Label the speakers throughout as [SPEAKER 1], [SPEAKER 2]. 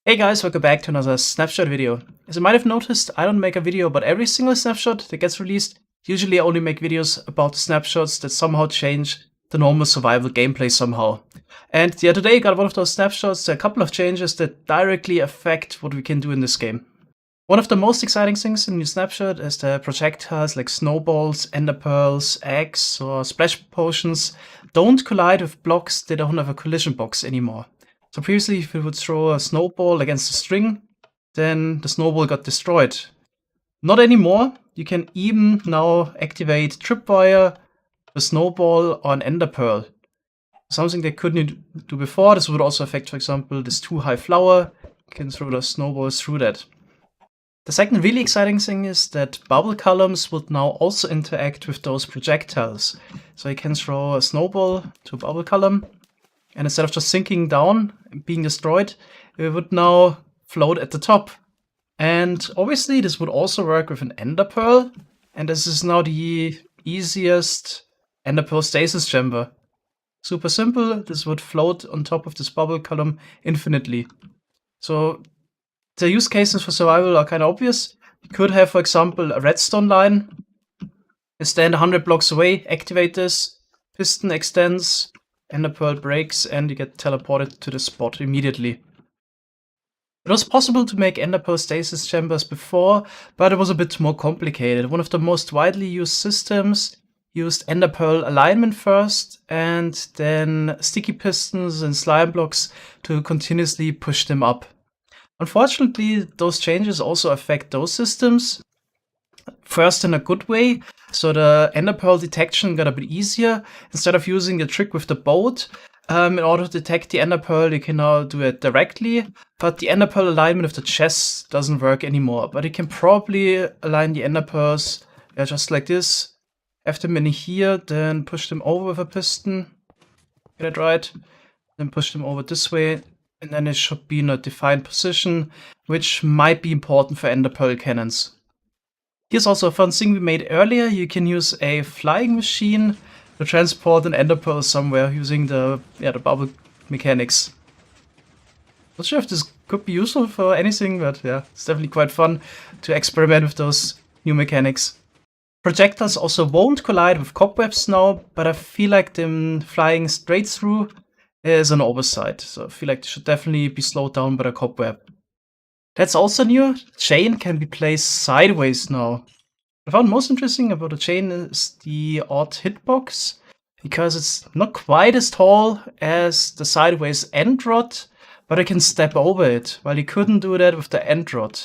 [SPEAKER 1] Hey guys, welcome back to another Snapshot video. As you might have noticed, I don't make a video about every single snapshot that gets released. Usually I only make videos about snapshots that somehow change the normal survival gameplay somehow. And yeah, today I got one of those snapshots, a couple of changes that directly affect what we can do in this game. One of the most exciting things in the new snapshot is the projectiles like snowballs, enderpearls, eggs, or splash potions don't collide with blocks that don't have a collision box anymore. So previously, if you would throw a snowball against a string, then the snowball got destroyed. Not anymore. You can even now activate tripwire, the snowball, or an enderpearl. Something they couldn't do before. This would also affect, for example, this too high flower. You can throw the snowballs through that. The second really exciting thing is that bubble columns would now also interact with those projectiles. So you can throw a snowball to a bubble column, and instead of just sinking down and being destroyed, it would now float at the top. And obviously this would also work with an enderpearl, and this is now the easiest enderpearl stasis chamber. Super simple, this would float on top of this bubble column infinitely. So the use cases for survival are kind of obvious. You could have, for example, a redstone line. You stand 100 blocks away, activate this, piston extends, enderpearl breaks, and you get teleported to the spot immediately. It was possible to make enderpearl stasis chambers before, but it was a bit more complicated. One of the most widely used systems used enderpearl alignment first, and then sticky pistons and slime blocks to continuously push them up. Unfortunately, those changes also affect those systems. First, in a good way, so the enderpearl detection got a bit easier. Instead of using the trick with the boat, in order to detect the enderpearl, you can now do it directly. But the enderpearl alignment of the chest doesn't work anymore. But you can probably align the enderpearls, just like this. Have them in here, then push them over with a piston. Get it right? Then push them over this way. And then it should be in a defined position, which might be important for enderpearl cannons. Here's also a fun thing we made earlier. You can use a flying machine to transport an enderpearl somewhere using the bubble mechanics. Not sure if this could be useful for anything, but yeah, it's definitely quite fun to experiment with those new mechanics. Projectiles also won't collide with cobwebs now, but I feel like them flying straight through is an oversight. So I feel like they should definitely be slowed down by the cobweb. That's also new. Chain can be placed sideways now. What I found most interesting about the chain is the odd hitbox, because it's not quite as tall as the sideways end rod, but I can step over it, while you couldn't do that with the end rod.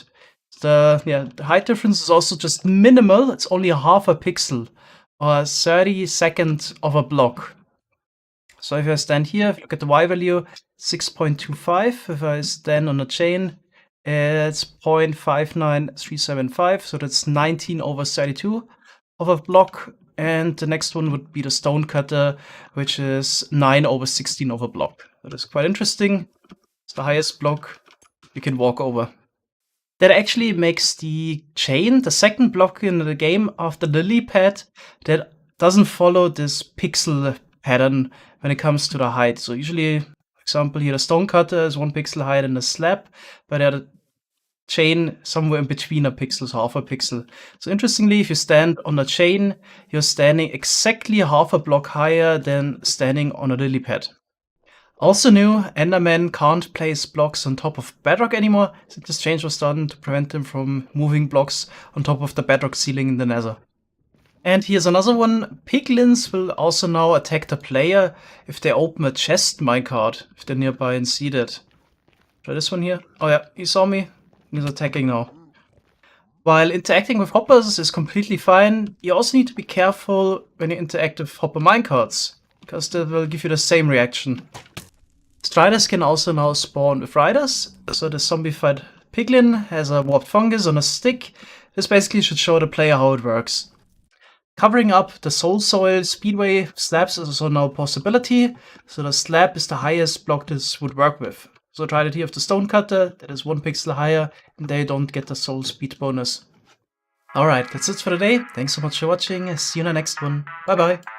[SPEAKER 1] The height difference is also just minimal. It's only half a pixel, or 32nd of a block. So if I stand here, if you look at the Y value, 6.25. If I stand on a chain, it's 0.59375, so that's 19/32 of a block. And the next one would be the stone cutter, which is 9/16 of a block. That is quite interesting. It's the highest block you can walk over. That actually makes the chain the second block in the game after the lily pad that doesn't follow this pixel pattern when it comes to the height. So usually, for example, here the stone cutter is 1 pixel higher than the slab, but the chain somewhere in between a pixel, so half a pixel. So interestingly, if you stand on a chain, you're standing exactly half a block higher than standing on a lily pad. Also new, Endermen can't place blocks on top of bedrock anymore. So this change was done to prevent them from moving blocks on top of the bedrock ceiling in the nether. And here's another one. Piglins will also now attack the player if they open a chest minecart, if they're nearby and see that. Try this one here. Oh yeah, he saw me. He's attacking now. While interacting with hoppers is completely fine, you also need to be careful when you interact with hopper minecarts, because they will give you the same reaction. Striders can also now spawn with riders, so the zombified piglin has a warped fungus on a stick. This basically should show the player how it works. Covering up the soul soil speedway slabs is also now a possibility, so the slab is the highest block this would work with. So try it here with the stone cutter, that is 1 pixel higher, and they don't get the soul speed bonus. Alright, that's it for today. Thanks so much for watching. See you in the next one. Bye bye.